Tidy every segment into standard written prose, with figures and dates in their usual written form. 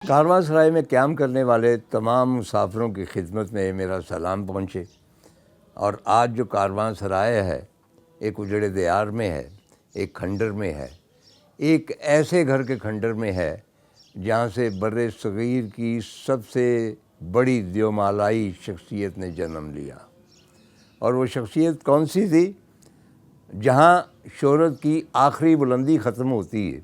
کارواں سرائے میں قیام کرنے والے تمام مسافروں کی خدمت میں میرا سلام پہنچے۔ اور آج جو کارواں سرائے ہے ایک اجڑے دیار میں ہے، ایک کھنڈر میں ہے، ایک ایسے گھر کے کھنڈر میں ہے جہاں سے بر صغیر کی سب سے بڑی دیومالائی شخصیت نے جنم لیا۔ اور وہ شخصیت کون سی تھی؟ جہاں شہرت کی آخری بلندی ختم ہوتی ہے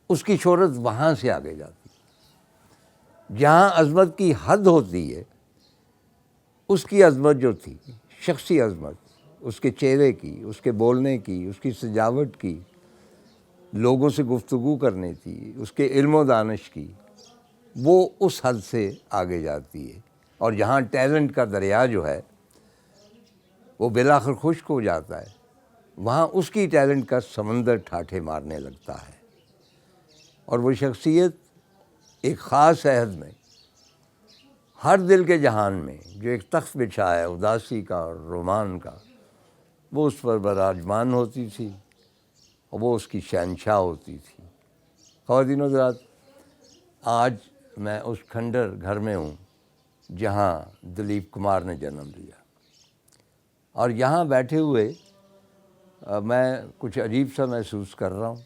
اس کی شہرت وہاں سے آگے جاتی ہے۔ جہاں عظمت کی حد ہوتی ہے اس کی عظمت جو تھی، شخصی عظمت، اس کے چہرے کی، اس کے بولنے کی، اس کی سجاوٹ کی، لوگوں سے گفتگو کرنے کی، اس کے علم و دانش کی، وہ اس حد سے آگے جاتی ہے۔ اور جہاں ٹیلنٹ کا دریا جو ہے وہ بالآخر خشک ہو جاتا ہے، وہاں اس کی ٹیلنٹ کا سمندر ٹھاٹھے مارنے لگتا ہے۔ اور وہ شخصیت ایک خاص عہد میں، ہر دل کے جہان میں جو ایک تخت بچھا ہے اداسی کا اور رومان کا، وہ اس پر براجمان ہوتی تھی اور وہ اس کی شہنشاہ ہوتی تھی۔ خواتین و حضرات، آج میں اس کھنڈر گھر میں ہوں جہاں دلیپ کمار نے جنم لیا، اور یہاں بیٹھے ہوئے میں کچھ عجیب سا محسوس کر رہا ہوں،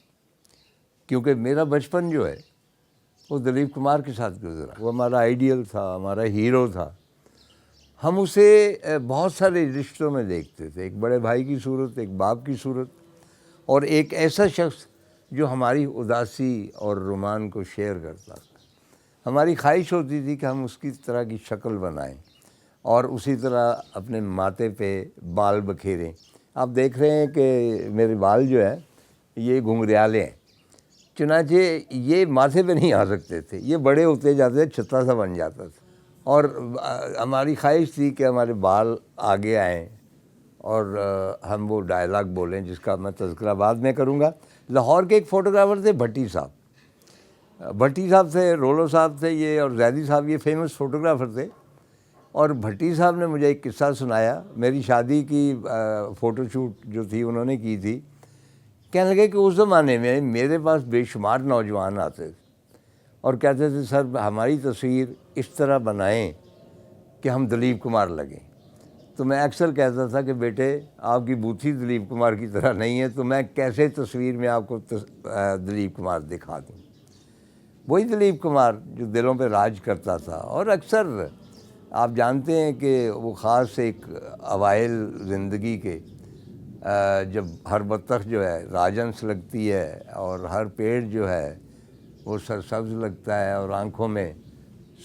کیونکہ میرا بچپن جو ہے وہ دلیپ کمار کے ساتھ گزرا۔ وہ ہمارا آئیڈیل تھا، ہمارا ہیرو تھا۔ ہم اسے بہت سارے رشتوں میں دیکھتے تھے، ایک بڑے بھائی کی صورت، ایک باپ کی صورت، اور ایک ایسا شخص جو ہماری اداسی اور رومان کو شیئر کرتا تھا۔ ہماری خواہش ہوتی تھی کہ ہم اس کی طرح کی شکل بنائیں اور اسی طرح اپنے ماتھے پہ بال بکھیریں۔ آپ دیکھ رہے ہیں کہ میرے بال جو ہے یہ گھنگریالے ہیں، چنانچہ یہ ماتھے پہ نہیں آ سکتے تھے، یہ بڑے ہوتے جاتے چھتا سا بن جاتا تھا۔ اور ہماری خواہش تھی کہ ہمارے بال آگے آئیں اور ہم وہ ڈائلاگ بولیں جس کا میں تذکرہ بعد میں کروں گا۔ لاہور کے ایک فوٹوگرافر تھے بھٹی صاحب، بھٹی صاحب تھے، رولو صاحب تھے یہ، اور زیدی صاحب، یہ فیمس فوٹوگرافر تھے۔ اور بھٹی صاحب نے مجھے ایک قصہ سنایا، میری شادی کی فوٹو شوٹ جو تھی انہوں نے کی تھی۔ کہنے لگے کہ اس زمانے میں میرے پاس بے شمار نوجوان آتے تھے اور کہتے تھے سر ہماری تصویر اس طرح بنائیں کہ ہم دلیپ کمار لگیں۔ تو میں اکثر کہتا تھا کہ بیٹے آپ کی بوتھی دلیپ کمار کی طرح نہیں ہے، تو میں کیسے تصویر میں آپ کو دلیپ کمار دکھا دوں۔ وہی دلیپ کمار جو دلوں پہ راج کرتا تھا۔ اور اکثر آپ جانتے ہیں کہ وہ خاص ایک اوائل زندگی کے، جب ہر بطخ جو ہے راجنس لگتی ہے اور ہر پیڑ جو ہے وہ سرسبز لگتا ہے اور آنکھوں میں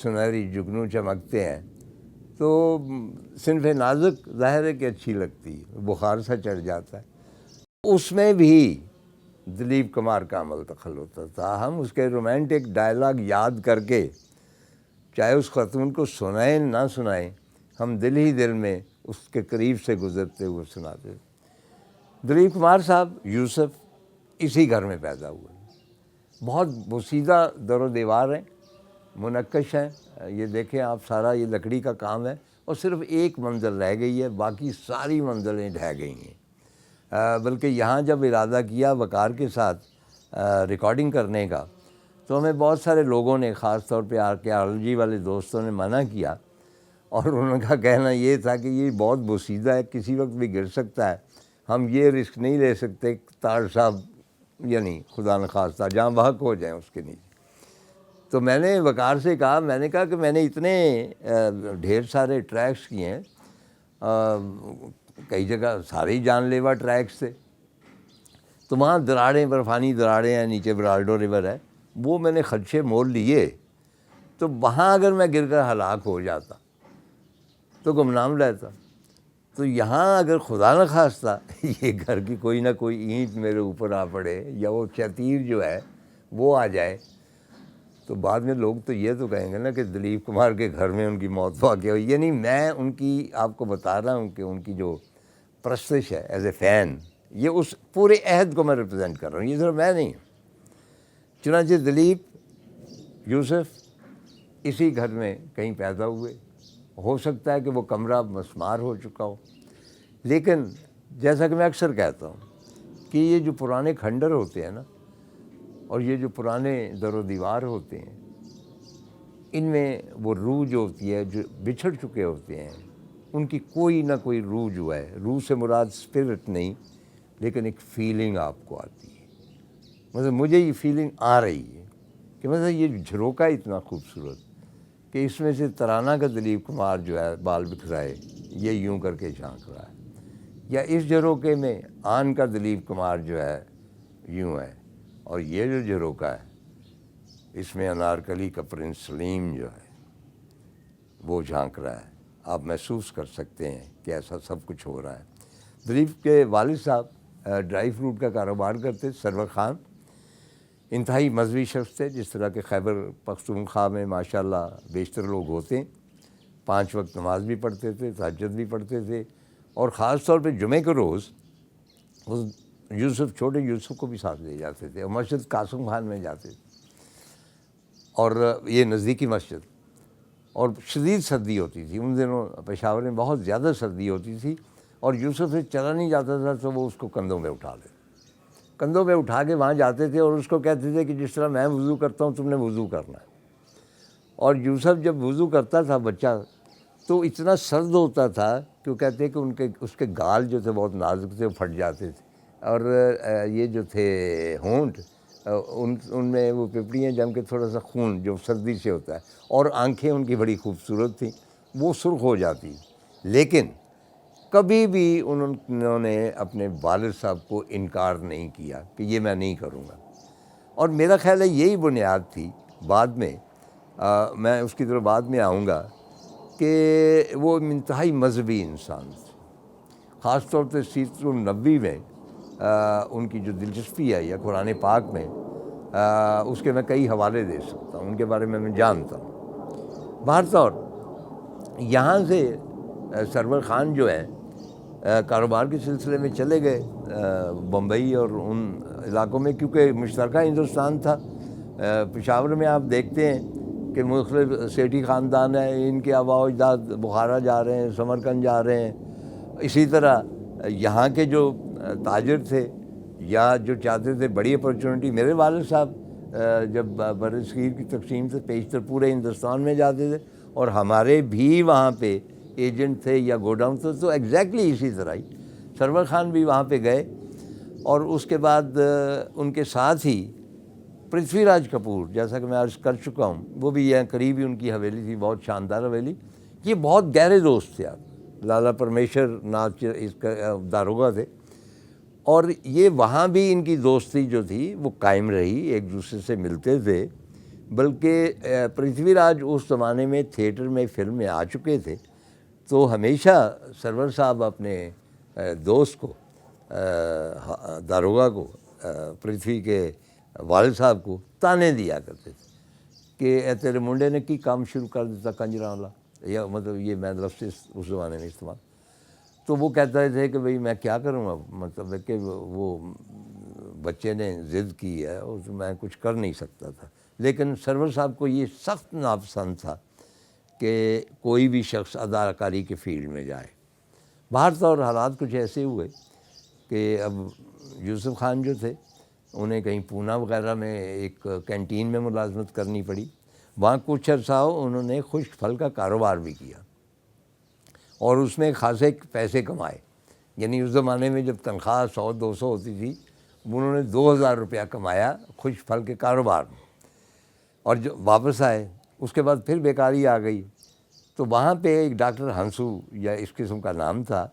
سنہری جگنو چمکتے ہیں، تو صنف نازک ظاہر ہے کہ اچھی لگتی ہے، بخار سا چڑھ جاتا ہے۔ اس میں بھی دلیپ کمار کا عمل دخل ہوتا تھا۔ ہم اس کے رومانٹک ڈائلاگ یاد کر کے چاہے اس خاتون کو سنائیں نہ سنائیں، ہم دل ہی دل میں اس کے قریب سے گزرتے ہوئے سناتے تھے۔ دلیپ کمار صاحب یوسف اسی گھر میں پیدا ہوئے، بہت بوسیدہ در و دیوار ہیں، منقش ہیں، یہ دیکھیں آپ، سارا یہ لکڑی کا کام ہے، اور صرف ایک منزل رہ گئی ہے، باقی ساری منزلیں ڈھہ گئی ہیں۔ بلکہ یہاں جب ارادہ کیا وقار کے ساتھ ریکارڈنگ کرنے کا، تو ہمیں بہت سارے لوگوں نے، خاص طور پہ آرکیالوجی والے دوستوں نے منع کیا، اور انہوں کا کہنا یہ تھا کہ یہ بہت بوسیدہ ہے، کسی وقت بھی گر سکتا ہے، ہم یہ رسک نہیں لے سکتے تاج صاحب یعنی خدا نخواستہ جہاں بحق ہو جائیں اس کے نیچے۔ تو میں نے وقار سے کہا، میں نے کہا کہ میں نے اتنے ڈھیر سارے ٹریکس کیے ہیں، کئی جگہ سارے ہی جان لیوا ٹریکس تھے، تو وہاں دراڑیں، برفانی دراڑیں ہیں، نیچے برالڈو ریور ہے، وہ میں نے خدشے مول لیے، تو وہاں اگر میں گر کر ہلاک ہو جاتا تو گمنام رہتا۔ تو یہاں اگر خدا نہ خواستہ یہ گھر کی کوئی نہ کوئی اینٹ میرے اوپر آ پڑے یا وہ چتیر جو ہے وہ آ جائے، تو بعد میں لوگ تو یہ تو کہیں گے نا کہ دلیپ کمار کے گھر میں ان کی موت واقع ہوئی۔ یعنی میں ان کی آپ کو بتا رہا ہوں کہ ان کی جو پرستش ہے ایز اے فین، یہ اس پورے عہد کو میں ریپرزینٹ کر رہا ہوں، یہ صرف میں نہیں ہوں۔ چنانچہ دلیپ یوسف اسی گھر میں کہیں پیدا ہوئے، ہو سکتا ہے کہ وہ کمرہ مسمار ہو چکا ہو، لیکن جیسا کہ میں اکثر کہتا ہوں کہ یہ جو پرانے کھنڈر ہوتے ہیں نا، اور یہ جو پرانے در و دیوار ہوتے ہیں، ان میں وہ روح جو ہوتی ہے، جو بچھڑ چکے ہوتے ہیں، ان کی کوئی نہ کوئی روح جو ہے، روح سے مراد اسپرٹ نہیں لیکن ایک فیلنگ آپ کو آتی ہے. مطلب مجھے یہ فیلنگ آ رہی ہے کہ مطلب یہ جھروکا اتنا خوبصورت کہ اس میں سے ترانہ کا دلیپ کمار جو ہے بال بکھرائے یہ یوں کر کے جھانک رہا ہے، یا اس جھروکے میں آن کا دلیپ کمار جو ہے یوں ہے، اور یہ جو جھروکا ہے اس میں انارکلی کا پرنس سلیم جو ہے وہ جھانک رہا ہے. آپ محسوس کر سکتے ہیں کہ ایسا سب کچھ ہو رہا ہے. دلیپ کے والد صاحب ڈرائی فروٹ کا کاروبار کرتے، سرور خان، انتہائی مذہبی شخص تھے، جس طرح کہ خیبر پختونخوا میں ماشاءاللہ بیشتر لوگ ہوتے ہیں. 5 وقت نماز بھی پڑھتے تھے، تہجد بھی پڑھتے تھے، اور خاص طور پہ جمعے کے روز وہ چھوٹے یوسف کو بھی ساتھ لے جاتے تھے اور مسجد قاسم خان میں جاتے تھے، اور یہ نزدیکی مسجد. اور شدید سردی ہوتی تھی ان دنوں، پشاور میں بہت زیادہ سردی ہوتی تھی، اور یوسف سے چلا نہیں جاتا تھا تو وہ اس کو کندھوں پہ اٹھا لیتے، کندھوں پہ اٹھا کے وہاں جاتے تھے، اور اس کو کہتے تھے کہ جس طرح میں وضو کرتا ہوں تم نے وضو کرنا ہے. اور یوسف جب وضو کرتا تھا بچہ تو اتنا سرد ہوتا تھا کہ وہ کہتے کہ اس کے گال جو تھے بہت نازک تھے، وہ پھٹ جاتے تھے، اور یہ جو تھے ہونٹ ان میں وہ پپڑیاں جم کے تھوڑا سا خون جو سردی سے ہوتا ہے، اور آنکھیں ان کی بڑی خوبصورت تھیں، وہ سرخ ہو جاتی. لیکن کبھی بھی انہوں نے اپنے والد صاحب کو انکار نہیں کیا کہ یہ میں نہیں کروں گا. اور میرا خیال ہے یہی بنیاد تھی. بعد میں میں اس کی طرف بعد میں آؤں گا کہ وہ انتہائی مذہبی انسان تھے، خاص طور پہ سیرت النبوی میں ان کی جو دلچسپی ہے، یا قرآن پاک میں اس کے میں کئی حوالے دے سکتا ہوں، ان کے بارے میں جانتا ہوں. بہر طور یہاں سے سرور خان جو ہے کاروبار کے سلسلے میں چلے گئے بمبئی اور ان علاقوں میں، کیونکہ مشترکہ ہندوستان تھا. پشاور میں آپ دیکھتے ہیں کہ مختلف سیٹھی خاندان ہیں، ان کے آباء و اجداد بخارا جا رہے ہیں، سمرقند جا رہے ہیں. اسی طرح یہاں کے جو تاجر تھے یا جو چاہتے تھے بڑی اپرچونٹی، میرے والد صاحب جب برصغیر کی تقسیم سے پیشتر پورے ہندوستان میں جاتے تھے، اور ہمارے بھی وہاں پہ ایجنٹ تھے یا گوڈاؤن تھے، تو ایگزیکٹلی اسی طرح ہی سرور خان بھی وہاں پہ گئے. اور اس کے بعد ان کے ساتھ ہی پرتھوی راج کپور، جیسا کہ میں عرض کر چکا ہوں، وہ بھی یہاں قریب ہی ان کی حویلی تھی، بہت شاندار حویلی. یہ بہت گہرے دوست تھے. آپ لالا پرمیشر ناتھ اس کا داروغہ تھے، اور یہ وہاں بھی ان کی دوستی جو تھی وہ قائم رہی، ایک دوسرے سے ملتے تھے. بلکہ پرتھوی راج اس زمانے میں تھیٹر میں فلم میں آ چکے تھے، تو ہمیشہ سرور صاحب اپنے دوست کو داروغہ کو، پرتھوی کے والد صاحب کو تانے دیا کرتے تھے کہ اے تیرے منڈے نے کی کام شروع کر دیتا کنجراں والا، یا مطلب یہ میں لفظ اس زمانے میں استعمال. تو وہ کہتے تھے کہ بھئی میں کیا کروں گا، مطلب ہے کہ وہ بچے نے ضد کی ہے اور میں کچھ کر نہیں سکتا تھا. لیکن سرور صاحب کو یہ سخت ناپسند تھا کہ کوئی بھی شخص اداکاری کے فیلڈ میں جائے. باہر طور حالات کچھ ایسے ہوئے کہ اب یوسف خان جو تھے انہیں کہیں پونا وغیرہ میں ایک کینٹین میں ملازمت کرنی پڑی. وہاں کچھ عرصہ انہوں نے خشک پھل کا کاروبار بھی کیا، اور اس میں خاصے پیسے کمائے. یعنی اس زمانے میں جب تنخواہ 100-200 ہوتی تھی، انہوں نے 2000 روپیہ کمایا خشک پھل کے کاروبار میں. اور جو واپس آئے اس کے بعد پھر بیکاری آ گئی، تو وہاں پہ ایک ڈاکٹر ہنسو یا اس قسم کا نام تھا،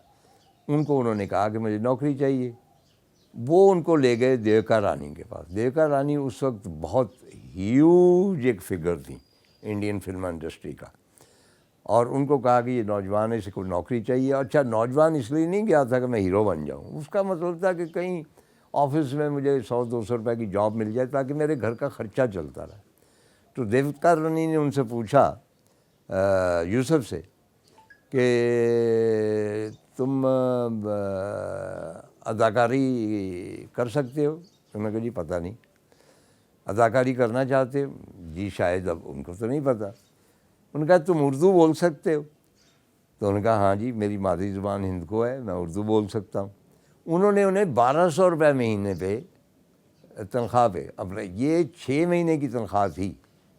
ان کو انہوں نے کہا کہ مجھے نوکری چاہیے. وہ ان کو لے گئے دیوکا رانی کے پاس. دیوکا رانی اس وقت بہت ہیوج ایک فگر تھی انڈین فلم انڈسٹری کا، اور ان کو کہا کہ یہ نوجوان ہے، اسے کوئی نوکری چاہیے. اچھا، نوجوان اس لیے نہیں گیا تھا کہ میں ہیرو بن جاؤں، اس کا مطلب تھا کہ کہیں آفس میں مجھے 100-200 روپے کی جاب مل جائے تاکہ میرے گھر کا خرچہ چلتا رہے. تو دیوکا رانی نے ان سے پوچھا یوسف سے کہ تم اداکاری کر سکتے ہو؟ تو میں نے کہا جی پتہ نہیں. اداکاری کرنا چاہتے ہو؟ جی شاید. اب ان کو تو نہیں پتہ. انہوں نے کہا تم اردو بول سکتے ہو؟ تو انہوں نے کہا ہاں جی میری مادری زبان ہند کو ہے، میں اردو بول سکتا ہوں. انہوں نے انہیں 1200 روپے مہینے پہ تنخواہ پہ، اپنے یہ 6 مہینے کی تنخواہ تھی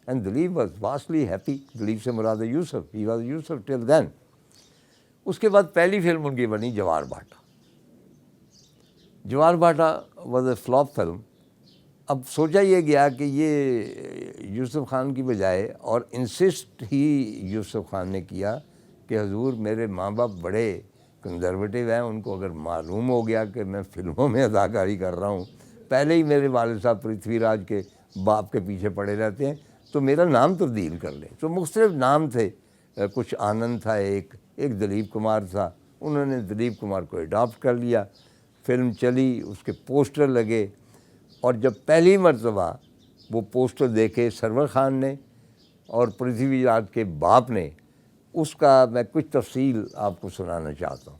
and Dilip was vastly happy. Dilip سے مراد یوسف, ہی واز یوسف ٹل دین. اس کے بعد پہلی فلم ان کی بنی جوار بھاٹا. جوار بھاٹا واز اے فلاپ فلم. اب سوچا یہ گیا کہ یہ یوسف خان کی بجائے, اور انسسٹ ہی یوسف خان نے کیا کہ حضور میرے ماں باپ بڑے کنزرویٹو ہیں, ان کو اگر معلوم ہو گیا کہ میں فلموں میں اداکاری کر رہا ہوں, پہلے ہی میرے والد صاحب پرتھوی راج کے باپ کے پیچھے پڑے رہتے ہیں, تو میرا نام تبدیل کر لیں. تو مختلف نام تھے, کچھ آنند تھا, ایک دلیپ کمار تھا. انہوں نے دلیپ کمار کو اڈاپٹ کر لیا. فلم چلی, اس کے پوسٹر لگے, اور جب پہلی مرتبہ وہ پوسٹر دیکھے سرور خان نے اور پرتھوی راج کے باپ نے, اس کا میں کچھ تفصیل آپ کو سنانا چاہتا ہوں.